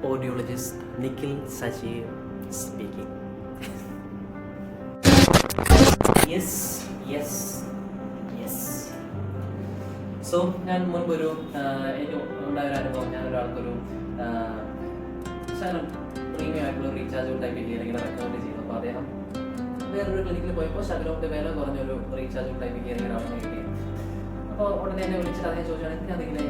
audiologist Nikhil Sajeev speaking. yes. So ഞാൻ മുൻപൊരു എനിക്ക് ഉണ്ടായ ഒരു അനുഭവം, ഞാനൊരാൾക്കൊരു ശകലം പ്രീമിയം ആയിട്ടുള്ള റീചാർജ് ടൈപ്പ് ഹിയറിംഗ് റെക്കമെൻഡ് ചെയ്തു. അപ്പോൾ അദ്ദേഹം വേറൊരു ക്ലിനിക്കിൽ പോയപ്പോൾ ശകലമൊക്കെ വില കുറഞ്ഞൊരു റീചാർജ് ടൈപ്പ് ഹിയറിംഗ് അവിടെ കിട്ടിയത്. അപ്പോൾ ഉടനെ എന്നെ വിളിച്ചിട്ട് അദ്ദേഹം ചോദിച്ചാൽ എന്തിനാണെങ്കിലും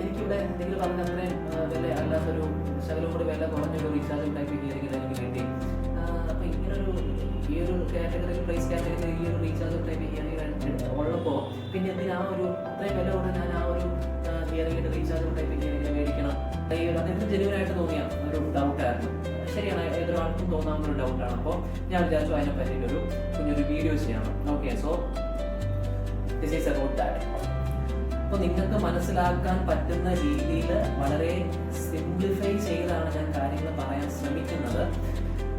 എനിക്കിവിടെ എന്തെങ്കിലും പറഞ്ഞ അത്രയും വില അല്ലാത്തൊരു ശകലം കൂടി വില കുറഞ്ഞൊരു റീചാർജ് ടൈപ്പ് ഹിയറിംഗ് എനിക്ക് കിട്ടി. അപ്പോൾ ഇങ്ങനൊരു ഈ ഒരു കാറ്റഗറി പ്രൈസ് കാറ്റഗറി ഈ ഒരു റീചാർജ് ടൈപ്പ് ഹിയറിംഗ് ഉള്ളപ്പോൾ പിന്നെ എന്തിനാ ഒരു അത്രയും വില കൊണ്ട് ഞാൻ ആ ഒരു ഹിയറിംഗിൻ്റെ റീചാർജ് ടൈപ്പ് ഹിയറിംഗ് മേടിക്കണം? അദ്ദേഹത്തിന് ജെന്യുവനായിട്ട് തോന്നിയ ഒരു ഡൗട്ടായിരുന്നു. ശരിയാണ്, ഏതൊരാൾക്കും തോന്നാവുന്ന ഒരു ഡൗട്ടാണ്. അപ്പോൾ ഞാൻ വിചാരിച്ചു അതിനെ പറ്റിയിട്ടൊരു കുഞ്ഞൊരു വീഡിയോ ചെയ്യണം. Okay, so this is about that. അപ്പോൾ നിങ്ങൾക്ക് മനസ്സിലാക്കാൻ പറ്റുന്ന രീതിയിൽ വളരെ സിംപ്ലിഫൈ ചെയ്താണ് ഞാൻ കാര്യങ്ങൾ പറയാൻ ശ്രമിക്കുന്നത്.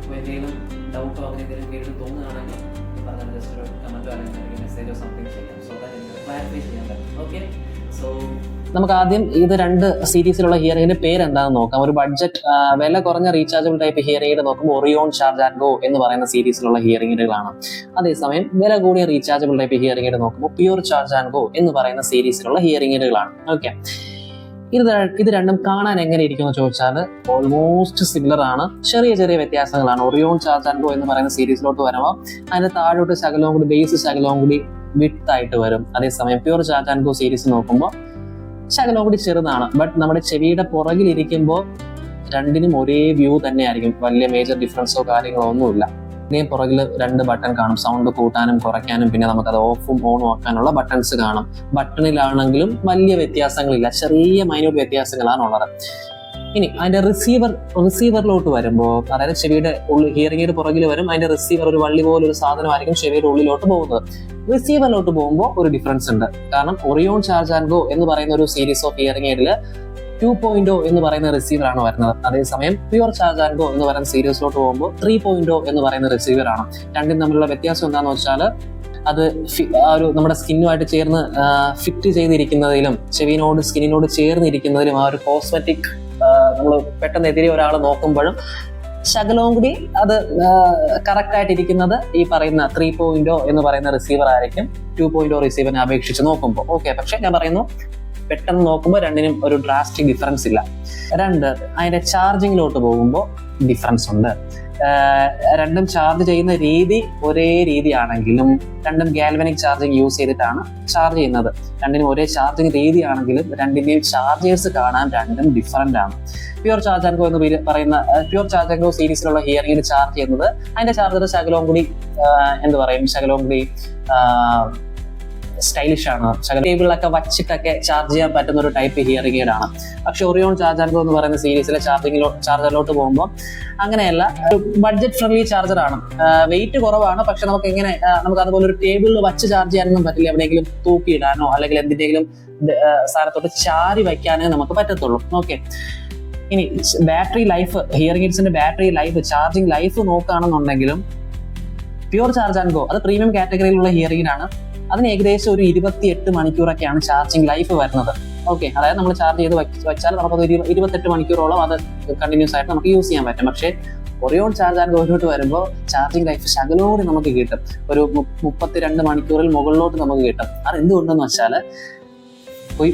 അപ്പോൾ എന്തെങ്കിലും ഡൗട്ടോ അങ്ങനെ എന്തെങ്കിലും കേട്ട് തോന്നുകയാണെങ്കിൽ പറഞ്ഞാൽ ജസ്റ്റ് ഒരു കമൻറ്റോ അല്ലെങ്കിൽ മെസ്സേജോ സംതിങ് ചെയ്യാം. സോ ദാറ്റ് എനിക്ക് ക്ലാരിഫൈ ചെയ്യാൻ പറ്റും. ഓക്കെ, സോ നമുക്ക് ആദ്യം ഇത് രണ്ട് സീരീസിലുള്ള ഹിയറിംഗിന്റെ പേര് എന്താണെന്ന് നോക്കാം. ഒരു ബഡ്ജറ്റ് വില കുറഞ്ഞ റീചാർജബിൾ ടൈപ്പ് ഹിയറിംഗ് നോക്കുമ്പോൾ ഒറിയോൺ ചാർജ് ആൻഡ് ഗോ എന്ന് പറയുന്ന സീരീസിലുള്ള ഹിയറിംഗുകളാണ്. അതേസമയം വില കൂടിയ റീചാർജബിൾ ടൈപ്പ് ഹിയറിംഗ് നോക്കുമ്പോൾ പ്യൂർ ചാർജ് ആൻഡ് ഗോ എന്ന് പറയുന്ന സീരീസിലുള്ള ഹിയറിംഗുകളാണ്. ഓക്കെ, ഇത് രണ്ടും കാണാൻ എങ്ങനെ ഇരിക്കുമെന്ന് ചോദിച്ചാൽ ഓൾമോസ്റ്റ് സിമിലർ ആണ്. ചെറിയ ചെറിയ വ്യത്യാസങ്ങളാണ്. ഒറിയോൺ ചാർജ് ആൻഡ് ഗോ എന്ന് പറയുന്ന സീരീസിലോട്ട് വരുമ്പോൾ അതിന്റെ താഴോട്ട് ശകലവും കൂടി ബേസ് ശകലവും കൂടി വിഡ്ത്ത് ആയിട്ട് വരും. അതേസമയം pure charge and go series നോക്കുമ്പോൾ ശകലവും കൂടി ചെറുതാണ്. ബട്ട് നമ്മുടെ ചെവിയുടെ പുറകിലിരിക്കുമ്പോൾ രണ്ടിനും ഒരേ വ്യൂ തന്നെയായിരിക്കും. വലിയ മേജർ ഡിഫറൻസോ കാര്യങ്ങളോ ഒന്നുമില്ല. ഇതിന് പുറകിൽ രണ്ട് ബട്ടൺ കാണും, സൗണ്ട് കൂട്ടാനും കുറയ്ക്കാനും. പിന്നെ നമുക്കത് ഓഫും ഓണും ആക്കാനുള്ള ബട്ടൺസ് കാണും. ബട്ടണിലാണെങ്കിലും വലിയ വ്യത്യാസങ്ങളില്ല, ചെറിയ മൈന്യൂട്ട് വ്യത്യാസങ്ങളാണുള്ളത്. ഇനി അതിന്റെ റിസീവറിലോട്ട് വരുമ്പോൾ, അതായത് ചെവിയുടെ ഹിയറിംഗിന്റെ പുറകിൽ വരും, അതിന്റെ റിസീവർ ഒരു വള്ളി പോലൊരു സാധനമായിരിക്കും ചെവിയുടെ ഉള്ളിലോട്ട് പോകുന്നത്. റിസീവറിലോട്ട് പോകുമ്പോൾ ഒരു ഡിഫറൻസ് ഉണ്ട്. കാരണം ഒറിയോൺ ചാർജ് ആൻഡ് ഗോ എന്ന് പറയുന്ന ഒരു സീരീസ് ഓഫ് ഹിയറിംഗ് എയ്ഡിൽ 2.0 എന്ന് പറയുന്ന റിസീവറാണ് വരുന്നത്. അതേസമയം പ്യൂർ ചാർജ് ആൻഡ് ഗോ എന്ന് പറയുന്ന സീരീസിലോട്ട് പോകുമ്പോൾ 3.0 എന്ന് പറയുന്ന റിസീവറാണ്. രണ്ടും തമ്മിലുള്ള വ്യത്യാസം എന്താണെന്ന് വെച്ചാൽ അത് ഒരു നമ്മുടെ സ്കിന്നുമായിട്ട് ചേർന്ന് ഫിറ്റ് ചെയ്തിരിക്കുന്നതിലും ചെവിനോട് സ്കിന്നിനോട് ചേർന്നിരിക്കുന്നതിലും ആ ഒരു കോസ്മെറ്റിക് നമ്മൾ പെട്ടെന്ന് എതിരെ ഒരാൾ നോക്കുമ്പോഴും ശകലവും കൂടി അത് കറക്റ്റ് ആയിട്ടിരിക്കുന്നത് ഈ പറയുന്ന 3.0 എന്ന് പറയുന്ന റിസീവർ ആയിരിക്കും 2.0 റിസീവറിനെ അപേക്ഷിച്ച് നോക്കുമ്പോൾ. ഓക്കെ, പക്ഷെ ഞാൻ പറയുന്നു പെട്ടെന്ന് നോക്കുമ്പോൾ രണ്ടിനും ഒരു ഡ്രാസ്റ്റിക് ഡിഫറൻസ് ഇല്ല. അതിന്റെ ചാർജിങ്ങിലോട്ട് പോകുമ്പോൾ ഡിഫറൻസ് ഉണ്ട്. രണ്ടും ചാർജ് ചെയ്യുന്ന രീതി ഒരേ രീതിയാണെങ്കിലും രണ്ടും ഗാൽവനിക് ചാർജിങ് യൂസ് ചെയ്തിട്ടാണ് ചാർജ് ചെയ്യുന്നത്. രണ്ടിനും ഒരേ ചാർജിങ് രീതിയാണെങ്കിലും രണ്ടിന്റെയും ചാർജേഴ്സ് കാണാൻ രണ്ടും ഡിഫറൻ്റ് ആണ്. പ്യൂർ ചാർജ് ആൻഡ് ഗോ എന്ന് പറയുന്ന പ്യൂർ ചാർജ് ആൻഡ് ഗോ സീരീസിലുള്ള ഹിയറിംഗിന് ചാർജ് ചെയ്യുന്നത് അതിന്റെ ചാർജർ ശകലവും കൂടി ശകലവും കൂടി സ്റ്റൈലിഷ് ആണ്. ടേബിളിലൊക്കെ വച്ചിട്ടൊക്കെ ചാർജ് ചെയ്യാൻ പറ്റുന്ന ഒരു ടൈപ്പ് ഹിയറിംഗ് എയ്ഡ് ആണ്. പക്ഷെ ഒറിയോൺ ചാർജ് ആൻഡ് ഗോ എന്ന് പറയുന്ന സീരീസിലെ ചാർജറിലോട്ട് പോകുമ്പോൾ അങ്ങനെയല്ല, ഒരു ബഡ്ജറ്റ് ഫ്രണ്ട്ലി ചാർജറാണ്. വെയിറ്റ് കുറവാണ്, പക്ഷെ നമുക്ക് അതുപോലെ ഒരു ടേബിളിൽ വച്ച് ചാർജ് ചെയ്യാനൊന്നും പറ്റില്ല. എവിടെയെങ്കിലും തൂക്കിയിടാനോ അല്ലെങ്കിൽ എന്തിന്റെങ്കിലും സ്ഥാനത്തോട്ട് ചാരി വയ്ക്കാനേ നമുക്ക് പറ്റത്തുള്ളൂ. ഓക്കെ, ഇനി ബാറ്ററി ലൈഫ്, ഹിയറിംഗ് എയ്ഡ്സിന്റെ ബാറ്ററി ലൈഫ്, ചാർജിങ് ലൈഫ് നോക്കുകയാണെന്നുണ്ടെങ്കിലും പ്യൂർ ചാർജ് ആൻഡ് ഗോ അത് പ്രീമിയം കാറ്റഗറിയിലുള്ള ഹിയറിംഗിനാണ്. അതിന് ഏകദേശം ഒരു 28 മണിക്കൂറൊക്കെയാണ് ചാർജിങ് ലൈഫ് വരുന്നത്. ഓക്കെ, അതായത് നമ്മൾ ചാർജ് ചെയ്ത് വെച്ചാൽ നമുക്കത് 28 മണിക്കൂറോളം അത് കണ്ടിന്യൂസ് ആയിട്ട് നമുക്ക് യൂസ് ചെയ്യാൻ പറ്റും. പക്ഷേ ഒറിയോൺ ചാർജ് ആൻഡ് ഗോയിലോട്ട് വരുമ്പോൾ ചാർജിങ് ലൈഫ് ശകലോടെ നമുക്ക് കിട്ടും. ഒരു 32 മണിക്കൂറിൽ മുകളിലോട്ട് നമുക്ക് കിട്ടും. അത് എന്തുകൊണ്ടെന്ന് വെച്ചാൽ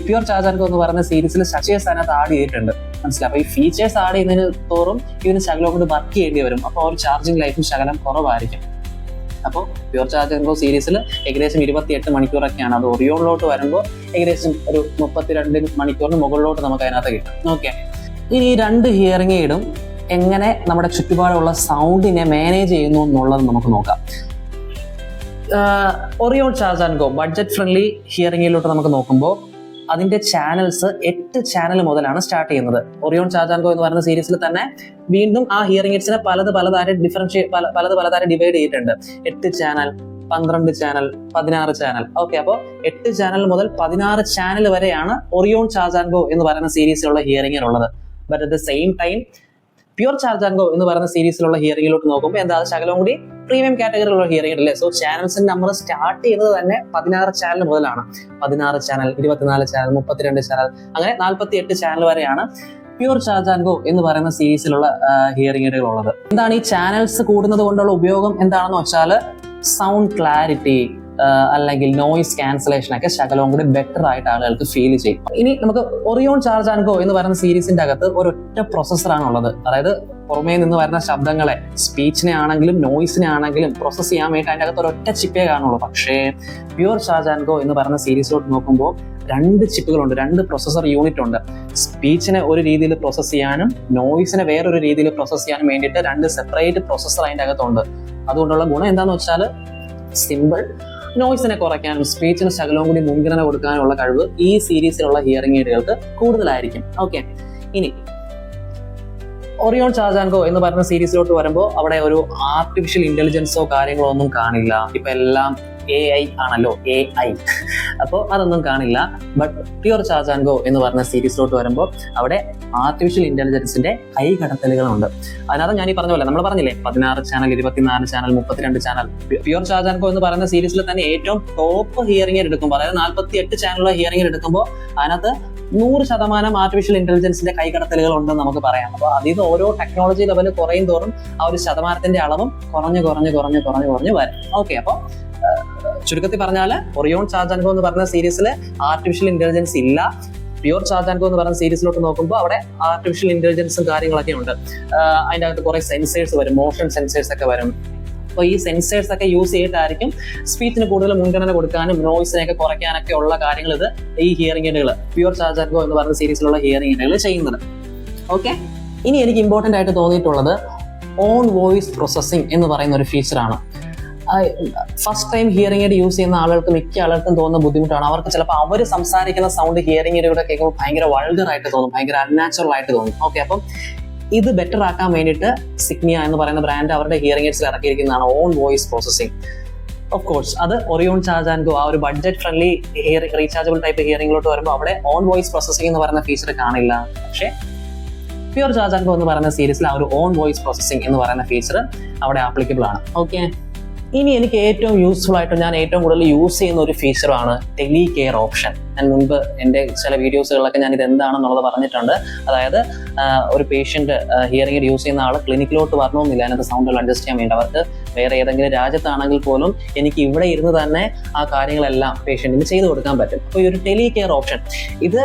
പ്യൂർ ചാർജ് ആൻഡ് ഗോ എന്ന് പറയുന്ന സീരീസിൽ ഫീച്ചേഴ്സ് അതിനകത്ത് ആഡ് ചെയ്തിട്ടുണ്ട്. മനസ്സിലായി? അപ്പോൾ ഈ ഫീച്ചേഴ്സ് ആഡ് ചെയ്യുന്നതിന് തോറും ഇതിന് ശകലം കൊണ്ട് വർക്ക് ചെയ്യേണ്ടി വരും. അപ്പോൾ ഒരു ചാർജിങ് ലൈഫും ശകലം കുറവായിരിക്കും. അപ്പോൾ പ്യൂർ ചാർജ് ആൻഡ് ഗോ സീരീസിൽ ഏകദേശം 28 മണിക്കൂറൊക്കെയാണ്. അത് ഒറിയോണിലോട്ട് വരുമ്പോൾ ഏകദേശം ഒരു 32 മണിക്കൂറിന് മുകളിലോട്ട് നമുക്ക് അതിനകത്ത് കിട്ടും. ഓക്കെ, ഇനി ഈ രണ്ട് ഹിയറിംഗ് എയ്ഡും എങ്ങനെ നമ്മുടെ ചുറ്റുപാടുള്ള സൗണ്ടിനെ മാനേജ് ചെയ്യുന്നു എന്നുള്ളത് നമുക്ക് നോക്കാം. Orion charge and go budget friendly hearing എയ്ഡിലോട്ട് നമുക്ക് നോക്കുമ്പോൾ അതിന്റെ ചാനൽസ് 8 ചാനൽ മുതലാണ് സ്റ്റാർട്ട് ചെയ്യുന്നത്. ഒറിയോൺ ചാർജ് ആൻഡ് ഗോ എന്ന് പറയുന്ന സീരീസിൽ തന്നെ വീണ്ടും ആ ഹിയറിംഗ് എയ്ഡ്സിനെ പലതായിട്ട് ഡിവൈഡ് ചെയ്തിട്ടുണ്ട്. 8 ചാനൽ, 12 ചാനൽ, 16 ചാനൽ. ഓക്കെ, അപ്പോൾ 8 ചാനൽ മുതൽ 16 ചാനൽ വരെയാണ് ഒറിയോൺ ചാർജ് ആൻഡ് ഗോ എന്ന് പറയുന്ന സീരീസിലുള്ള ഹിയറിംഗിലുള്ളത്. But at the same time pure charge and go എന്ന് പറയുന്ന സീരീസിലുള്ള ഹിയറിംഗിലോട്ട് നോക്കുമ്പോൾ എന്താ ശകലം കൂടി പ്രീമിയം കാറ്റഗറിയിലുള്ള ഹിയറിംഗ് അല്ലേ. സോ ചാനൽസിന്റെ നമ്പർ സ്റ്റാർട്ട് ചെയ്യുന്നത് തന്നെ 16 ചാനൽ മുതലാണ്. 16 ചാനൽ, 24 ചാനൽ, 32 ചാനൽ, അങ്ങനെ 48 ചാനൽ വരെയാണ് പ്യുർ ചാർജ് ആൻഡ് ഗോ എന്ന് പറയുന്ന സീരീസിലുള്ള ഹിയറിംഗ് എയ്ഡുകൾ ഉള്ളത്. എന്താണ് ഈ ചാനൽസ് കൂടുന്നത് കൊണ്ടുള്ള ഉപയോഗം എന്താണെന്ന് വെച്ചാൽ സൗണ്ട് ക്ലാരിറ്റി അല്ലെങ്കിൽ നോയിസ് ക്യാൻസലേഷൻ ഒക്കെ ശകലവും കൂടി ബെറ്റർ ആയിട്ട് ആളുകൾക്ക് ഫീൽ ചെയ്യും. ഇനി നമുക്ക് ഒറിയോൺ ചാർജ് ആൻഡ് ഗോ എന്ന് പറയുന്ന സീരീസിന്റെ അകത്ത് ഒരൊറ്റ പ്രൊസസ്സറാണ് ഉള്ളത്. അതായത് പുറമേ നിന്ന് വരുന്ന ശബ്ദങ്ങളെ, സ്പീച്ചിനെ ആണെങ്കിലും നോയിസിനെ ആണെങ്കിലും പ്രോസസ് ചെയ്യാൻ വേണ്ടി അതിൻ്റെ അകത്ത് ഒരൊറ്റ ചിപ്പേ കാണുള്ളൂ. പക്ഷേ പ്യുർ ചാർജ് ആൻഡ് ഗോ എന്ന് പറയുന്ന സീരീസിലോട്ട് നോക്കുമ്പോൾ 2 ചിപ്പുകളുണ്ട്, 2 പ്രൊസസർ യൂണിറ്റ് ഉണ്ട്. സ്പീച്ചിനെ ഒരു രീതിയിൽ പ്രോസസ് ചെയ്യാനും നോയിസിനെ വേറൊരു രീതിയിൽ പ്രോസസ് ചെയ്യാനും വേണ്ടിയിട്ട് 2 സെപ്പറേറ്റ് പ്രൊസസർ അതിൻ്റെ അകത്തുണ്ട്. അതുകൊണ്ടുള്ള ഗുണം എന്താണെന്ന് വെച്ചാൽ സിമ്പിൾ, നോയിസിനെ കുറയ്ക്കാനും സ്പീച്ചിന് ശകലവും കൂടി മുൻഗണന കൊടുക്കാനുള്ള കഴിവ് ഈ സീരീസിലുള്ള ഹിയറിംഗ് എയ്ഡുകൾക്ക് കൂടുതലായിരിക്കും. ഓക്കെ, ഇനി ഒറിയോൺ ചാർജ് ആൻഡ് ഗോ എന്ന് പറയുന്ന സീരീസിലോട്ട് വരുമ്പോൾ അവിടെ ഒരു ആർട്ടിഫിഷ്യൽ ഇന്റലിജൻസോ കാര്യങ്ങളോ ഒന്നും കാണില്ല. ഇപ്പൊ എല്ലാം AI ആണല്ലോ, AI. അപ്പോൾ അതൊന്നും കാണില്ല. But pure charge and go എന്ന് പറഞ്ഞ സീരീസിലോട്ട് വരുമ്പോൾ അവിടെ ആർട്ടിഫിഷ്യൽ ഇന്റലിജൻസിന്റെ കൈകടത്തലുകളുണ്ട്. അതിനകത്ത് ഞാൻ ഈ പറഞ്ഞ പോലെ നമ്മൾ പറഞ്ഞില്ലേ 16 channel, 24 channel, 32 channel. Pure charge and go എന്ന് പറയുന്ന സീരീസിൽ തന്നെ ഏറ്റവും ടോപ്പ് ഹിയറിംഗ് എടുക്കുമ്പോൾ, അതായത് 48 ചാനലുള്ള ഹിയറിംഗ് എടുക്കുമ്പോൾ അതിനകത്ത് 100% ആർട്ടിഫിഷ്യൽ ഇന്റലിജൻസിന്റെ കൈകടത്തലുകൾ ഉണ്ടെന്ന് നമുക്ക് പറയാം. അപ്പോൾ അതിൽ നിന്ന് ഓരോ ടെക്നോളജി ലെവൽ കുറയും തോറും ആ ഒരു ശതമാനത്തിന്റെ അളവും കുറഞ്ഞ് വരും. ഓക്കെ, അപ്പോൾ ചുരുക്കത്തിൽ പറഞ്ഞാൽ ഒറിയോൺ ചാർജ് ആൻഡ് ഗോ എന്ന് പറഞ്ഞ സീരീസിൽ ആർട്ടിഫിഷ്യൽ ഇന്റലിജൻസ് ഇല്ല. പ്യുർ ചാർജ് ആൻഡ് ഗോ എന്ന് പറയുന്ന സീരീസിലോട്ട് നോക്കുമ്പോൾ അവിടെ ആർട്ടിഫിഷ്യൽ ഇന്റലിജൻസും കാര്യങ്ങളൊക്കെ ഉണ്ട്. അതിൻ്റെ അകത്ത് കുറെ സെൻസേഴ്സ് വരും, മോഷൻ സെൻസേഴ്സ് ഒക്കെ വരും. അപ്പോൾ ഈ സെൻസേഴ്സ് ഒക്കെ യൂസ് ചെയ്തിട്ടായിരിക്കും സ്പീച്ചിന് കൂടുതൽ മുൻഗണന കൊടുക്കാനും നോയിസിനെയൊക്കെ കുറയ്ക്കാനൊക്കെ ഉള്ള കാര്യങ്ങൾ ഈ ഹിയറിംഗ് എയ്ഡുകൾ പ്യുർ ചാർജ് ആൻഡ് ഗോ എന്ന് പറയുന്ന സീരീസിലുള്ള ഹിയറിംഗ് എയ്ഡുകൾ ചെയ്യുന്നത്. ഓക്കെ, ഇനി എനിക്ക് ഇമ്പോർട്ടൻ്റ് ആയിട്ട് തോന്നിയിട്ടുള്ളത് ഓൺ വോയിസ് പ്രോസസ്സിംഗ് എന്ന് പറയുന്ന ഒരു ഫീച്ചറാണ്. First time hearing aid use ചെയ്യുന്ന ആളുകൾക്ക് മിക്ക ആളുകൾക്കും തോന്നുന്ന ബുദ്ധിമുട്ടാണ്. അവർക്ക് ചിലപ്പോൾ അവർ സംസാരിക്കുന്ന സൗണ്ട് ഹിയറിംഗ് എയ്ഡുകൂടെ കേൾക്കുമ്പോൾ ഭയങ്കര വൾഗർ ആയിട്ട് തോന്നും, ഭയങ്കര അൺനാച്ചുറൽ ആയിട്ട് തോന്നും. ഓക്കെ, അപ്പം ഇത് ബെറ്റർ ആക്കാൻ വേണ്ടിയിട്ട് സിഗ്നിയ എന്ന് പറയുന്ന ബ്രാൻഡ് അവരുടെ ഹിയറിംഗ് എയ്ഡ്സിൽ ഇറക്കിയിരിക്കുന്നതാണ് own voice processing. Of course അത് ഒറിയോൺ ചാർജ് ആൻഡ് ഗോ ആ ഒരു ബഡ്ജറ്റ് ഫ്രണ്ട്ലി റീചാർജബിൾ ടൈപ്പ് ഹിയറിംഗിലോട്ട് വരുമ്പോൾ അവിടെ ഓൺ വോയിസ് പ്രോസസ്സിംഗ് എന്ന് പറയുന്ന ഫീച്ചർ കാണില്ല. പക്ഷേ പ്യുർ ചാർജ് ആൻഡ് ഗോ എന്ന് പറയുന്ന സീരീസിൽ ആ ഒരു ഓൺ വോയിസ് പ്രോസസ്സിംഗ് എന്ന് പറയുന്ന ഫീച്ചർ അവിടെ ആപ്ലിക്കബിൾ ആണ്. ഓക്കെ, ഇനി എനിക്ക് ഏറ്റവും യൂസ്ഫുൾ ആയിട്ട് ഞാൻ ഏറ്റവും കൂടുതൽ യൂസ് ചെയ്യുന്ന ഒരു ഫീച്ചറാണ് ടെലി കെയർ ഓപ്ഷൻ. ഞാൻ മുൻപ് എൻ്റെ ചില വീഡിയോസുകളിലൊക്കെ ഞാൻ ഇത് എന്താണെന്നുള്ളത് പറഞ്ഞിട്ടുണ്ട്. അതായത് ഒരു പേഷ്യന്റ് ഹിയറിംഗ് എയ്ഡ് യൂസ് ചെയ്യുന്ന ആൾ ക്ലിനിക്കിലോട്ട് വരണമെന്നില്ല അതിനകത്ത് സൗണ്ടുകൾ അഡ്ജസ്റ്റ് ചെയ്യാൻ വേണ്ടി. അവർക്ക് വേറെ ഏതെങ്കിലും രാജ്യത്താണെങ്കിൽ പോലും എനിക്ക് ഇവിടെ ഇരുന്ന് തന്നെ ആ കാര്യങ്ങളെല്ലാം പേഷ്യന്റിന് ചെയ്തു കൊടുക്കാൻ പറ്റും. അപ്പോൾ ഈ ഒരു ടെലി കെയർ ഓപ്ഷൻ ഇത്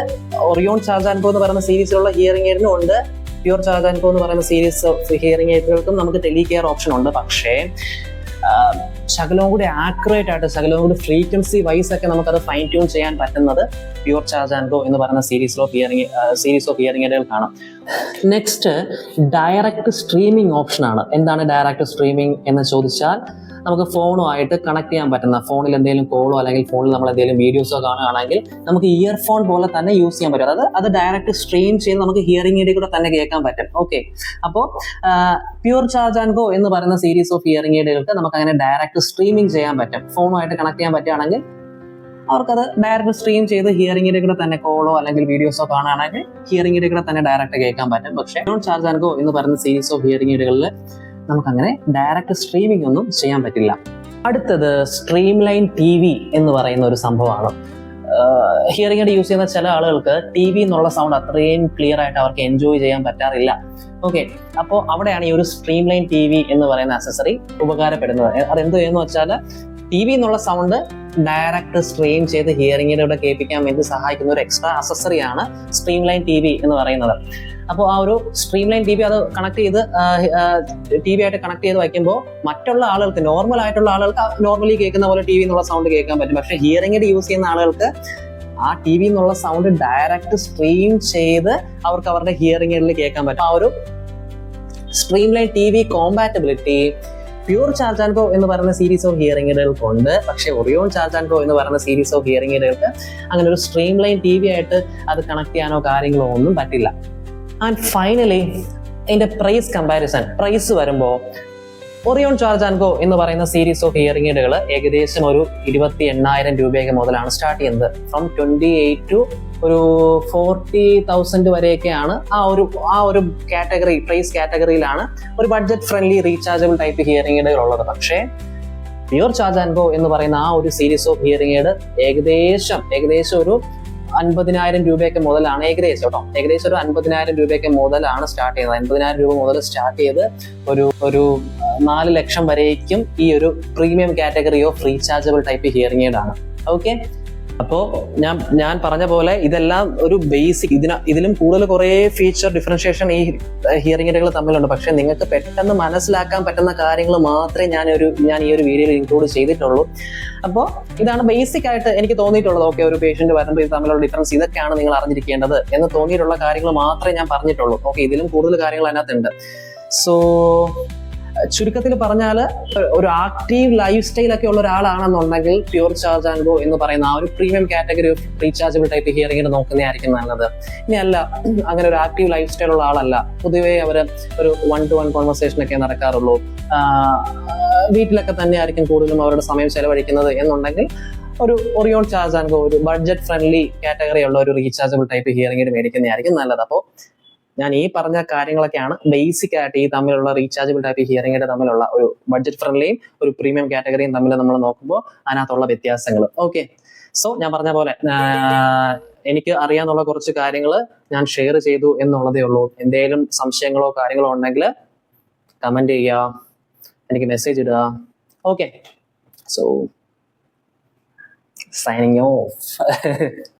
ഒറിയോൺ ചാർജ് ആൻഡ് ഗോ എന്ന് പറയുന്ന സീരീസിലുള്ള ഹിയറിംഗ് എയ്ഡിനും ഉണ്ട്. പ്യുർ ചാർജ് ആൻഡ് ഗോ എന്ന് പറയുന്ന സീരീസ് ഹിയറിംഗ് എയ്ഡുകൾക്കും നമുക്ക് ടെലി കെയർ ഓപ്ഷൻ ഉണ്ട്. പക്ഷേ ശകലവും കൂടി ആക്യുറേറ്റ് ആയിട്ട്, ശകലവും കൂടി ഫ്രീക്വൻസി വൈസ് ഒക്കെ നമുക്കത് ഫൈൻ ട്യൂൺ ചെയ്യാൻ പറ്റുന്നത് പ്യുർ ചാർജ് ആൻഡ് ഗോ എന്ന് പറയുന്ന സീരീസ് ഓഫ് ഹിയറിംഗ് എയ്ഡുകൾ കാണാം. നെക്സ്റ്റ് ഡയറക്റ്റ് സ്ട്രീമിംഗ് ഓപ്ഷനാണ്. എന്താണ് ഡയറക്റ്റ് സ്ട്രീമിംഗ് എന്ന് ചോദിച്ചാൽ നമുക്ക് ഫോണുമായിട്ട് കണക്ട് ചെയ്യാൻ പറ്റുന്ന, ഫോണിൽ എന്തെങ്കിലും കോളോ അല്ലെങ്കിൽ ഫോണിൽ നമ്മൾ എന്തെങ്കിലും വീഡിയോസോ കാണുകയാണെങ്കിൽ നമുക്ക് ഇയർഫോൺ പോലെ തന്നെ യൂസ് ചെയ്യാൻ പറ്റും. അതായത് അത് ഡയറക്റ്റ് സ്ട്രീം ചെയ്ത് നമുക്ക് ഹിയറിംഗ് എയ്ഡിൽ കൂടെ തന്നെ കേൾക്കാൻ പറ്റും. ഓക്കെ, അപ്പോൾ പ്യുർ ചാർജ് ആൻഡ് ഗോ എന്ന് പറയുന്ന സീരീസ് ഓഫ് ഹിയറിംഗ് എയ്ഡുകൾക്ക് നമുക്ക് അങ്ങനെ ഡയറക്റ്റ് സ്ട്രീമിംഗ് ചെയ്യാൻ പറ്റും. ഫോണുമായിട്ട് കണക്ട് ചെയ്യാൻ പറ്റുകയാണെങ്കിൽ അവർക്കത് ഡയറക്റ്റ് സ്ട്രീം ചെയ്ത് ഹിയറിംഗ് എയ്ഡിൽ കൂടെ തന്നെ കോളോ അല്ലെങ്കിൽ വീഡിയോസോ കാണുകയാണെങ്കിൽ ഹിയറിംഗ് എയ്ഡിൽ കൂടെ തന്നെ ഡയറക്റ്റ് കേൾക്കാൻ പറ്റും. പക്ഷേ പ്യുർ ചാർജ് ആൻഡ് ഗോ എന്ന് പറയുന്ന സീരീസ് ഓഫ് ഹിയറിംഗ് എയ്ഡുകളിൽ നമുക്കങ്ങനെ ഡയറക്റ്റ് സ്ട്രീമിംഗ് ഒന്നും ചെയ്യാൻ പറ്റില്ല. അടുത്തത് സ്ട്രീം ലൈൻ TV എന്ന് പറയുന്ന ഒരു സംഭവമാണ്. ഹിയറിംഗ് എയ്ഡ് യൂസ് ചെയ്യുന്ന ചില ആളുകൾക്ക് TV എന്നുള്ള സൗണ്ട് അത്രയും ക്ലിയർ ആയിട്ട് അവർക്ക് എൻജോയ് ചെയ്യാൻ പറ്റാറില്ല. ഓക്കെ, അപ്പോൾ അവിടെയാണ് ഈ ഒരു സ്ട്രീം ലൈൻ TV എന്ന് പറയുന്ന അക്സസറി ഉപകാരപ്പെടുന്നത്. അതെന്ത് ചെയ്യുന്നു വെച്ചാൽ TV എന്നുള്ള സൗണ്ട് ഡയറക്റ്റ് സ്ട്രീം ചെയ്ത് ഹിയറിംഗ് എയ്ഡോടെ കേൾപ്പിക്കാൻ വേണ്ടി സഹായിക്കുന്ന ഒരു എക്സ്ട്രാ അക്സസറിയാണ് സ്ട്രീം ലൈൻ TV എന്ന് പറയുന്നത്. അപ്പോൾ ആ ഒരു സ്ട്രീം ലൈൻ TV അത് കണക്ട് ചെയ്ത് TV ആയിട്ട് കണക്ട് ചെയ്ത് വയ്ക്കുമ്പോൾ മറ്റുള്ള ആളുകൾക്ക്, നോർമൽ ആയിട്ടുള്ള ആളുകൾക്ക് നോർമലി കേൾക്കുന്ന പോലെ TV എന്നുള്ള സൗണ്ട് കേൾക്കാൻ പറ്റും. പക്ഷേ ഹിയറിംഗ് എയ്ഡ് യൂസ് ചെയ്യുന്ന ആളുകൾക്ക് ആ TV എന്നുള്ള സൗണ്ട് ഡയറക്റ്റ് സ്ട്രീം ചെയ്ത് അവർക്ക് അവരുടെ ഹിയറിംഗ് എയ്ഡിൽ കേൾക്കാൻ പറ്റും. ആ ഒരു stream line TV compatibility pure charge and go എന്ന് പറയുന്ന സീരീസ് ഓഫ് ഹിയറിംഗ് എയ്ഡുകൾക്കുണ്ട്. പക്ഷേ ഒറിയോൺ ചാർജ് ആൻഡ് ഗോ എന്ന് പറയുന്ന സീരീസ് ഓഫ് ഹിയറിംഗ് എയ്ഡുകൾക്ക് അങ്ങനെ ഒരു സ്ട്രീം ലൈൻ TV ആയിട്ട് അത് കണക്ട് ചെയ്യാനോ കാര്യങ്ങളോ ഒന്നും പറ്റില്ല. ആൻഡ് ഫൈനലി ഇതിന്റെ പ്രൈസ് കമ്പാരിസൺ. പ്രൈസ് വരുമ്പോൾ ഒറിയോൺ ചാർജ് ആൻഡ് ഗോ എന്ന് പറയുന്ന സീരീസ് ഓഫ് ഹിയറിംഗ് എയ്ഡുകൾ ഏകദേശം ഒരു 28,000 രൂപയൊക്കെ മുതലാണ് സ്റ്റാർട്ട് ചെയ്യുന്നത്. ഫ്രം 28 ടു ഒരു 40,000 വരെയൊക്കെയാണ് ആ ഒരു കാറ്റഗറി, പ്രൈസ് കാറ്റഗറിയിലാണ് ഒരു budget friendly rechargeable type hearing എയ്ഡുകൾ ഉള്ളത്. പക്ഷേ പ്യുർ ചാർജ് ആൻഡ് ഗോ എന്ന് പറയുന്ന ആ ഒരു സീരീസ് ഓഫ് ഹിയറിംഗ് എയ്ഡ് ഏകദേശം ഒരു 50,000 രൂപയൊക്കെ മുതലാണ്, ഏകദേശം ഒരു 50,000 രൂപയൊക്കെ മുതലാണ് സ്റ്റാർട്ട് ചെയ്യുന്നത്. 50,000 രൂപ മുതൽ സ്റ്റാർട്ട് ചെയ്ത് ഒരു 4 ലക്ഷം വരേക്കും ഈ ഒരു premium category of rechargeable type hearing aid ആണ്. ഓക്കെ, അപ്പോൾ ഞാൻ പറഞ്ഞ പോലെ ഇതെല്ലാം ഒരു ബേസിക്, ഇതിലും കൂടുതൽ കുറേ ഫീച്ചർ ഡിഫറൻഷിയേഷൻ ഈ ഹിയറിംഗ് എയ്ഡുകൾ തമ്മിലുണ്ട്. പക്ഷെ നിങ്ങൾക്ക് പെട്ടെന്ന് മനസ്സിലാക്കാൻ പറ്റുന്ന കാര്യങ്ങൾ മാത്രമേ ഞാൻ ഈ ഒരു വീഡിയോയിൽ ഇൻക്ലൂഡ് ചെയ്തിട്ടുള്ളൂ. അപ്പോൾ ഇതാണ് ബേസിക് ആയിട്ട് എനിക്ക് തോന്നിയിട്ടുള്ളത്. ഓക്കെ, ഒരു പേഷ്യന്റ് വരുമ്പോൾ ഇത് തമ്മിലുള്ള ഡിഫറൻസ് ഇതൊക്കെയാണ് നിങ്ങൾ അറിഞ്ഞിരിക്കേണ്ടത് എന്ന് തോന്നിയിട്ടുള്ള കാര്യങ്ങൾ മാത്രമേ ഞാൻ പറഞ്ഞിട്ടുള്ളൂ. ഓക്കെ, ഇതിലും കൂടുതൽ കാര്യങ്ങൾ അതിനകത്തുണ്ട്. സോ ചുരുക്കത്തിൽ പറഞ്ഞാൽ ഒരു ആക്റ്റീവ് ലൈഫ് സ്റ്റൈൽ ഒക്കെ ഉള്ള ഒരാളാണെന്നുണ്ടെങ്കിൽ പ്യുർ ചാർജ് ആൻഡ് ഗോ എന്ന് പറയുന്ന ആ ഒരു premium category of rechargeable type hearing നോക്കുന്നതായിരിക്കും നല്ലത്. ഇനി അല്ല, അങ്ങനെ ഒരു ആക്റ്റീവ് ലൈഫ് സ്റ്റൈൽ ഉള്ള ആളല്ല, പൊതുവേ അവർ ഒരു 1-to-1 കോൺവെർസേഷൻ ഒക്കെ നടക്കാറുള്ളൂ, വീട്ടിലൊക്കെ തന്നെ ആയിരിക്കും കൂടുതലും അവരുടെ സമയം ചെലവഴിക്കുന്നത് എന്നുണ്ടെങ്കിൽ ഒരു ഒറിയോൺ ചാർജ് ആൻഡ് ഗോ, ഒരു ബഡ്ജറ്റ് ഫ്രണ്ട്ലി കാറ്റഗറി ഉള്ള ഒരു റീചാർജബിൾ ടൈപ്പ് ഹിയറിംഗ് മേടിക്കുന്നതായിരിക്കും നല്ലത്. അപ്പോൾ ഞാൻ ഈ പറഞ്ഞ കാര്യങ്ങളൊക്കെയാണ് ബേസിക് ആയിട്ട് ഈ തമ്മിലുള്ള റീചാർജബിൾ ടൈപ്പ് ഹിയറിംഗ് തമ്മിലുള്ള ഒരു ബഡ്ജറ്റ് ഫ്രണ്ട്ലിയും ഒരു പ്രീമിയം കാറ്റഗറിയും തമ്മിൽ നമ്മൾ നോക്കുമ്പോൾ അതിനകത്തുള്ള വ്യത്യാസങ്ങൾ. ഓക്കെ, സോ ഞാൻ പറഞ്ഞ പോലെ എനിക്ക് അറിയാന്നുള്ള കുറച്ച് കാര്യങ്ങൾ ഞാൻ ഷെയർ ചെയ്തു എന്നുള്ളതേ ഉള്ളൂ. എന്തെങ്കിലും സംശയങ്ങളോ കാര്യങ്ങളോ ഉണ്ടെങ്കിൽ കമന്റ് ചെയ്യുക, എനിക്ക് മെസ്സേജ് ഇടുക. Okay, so signing off.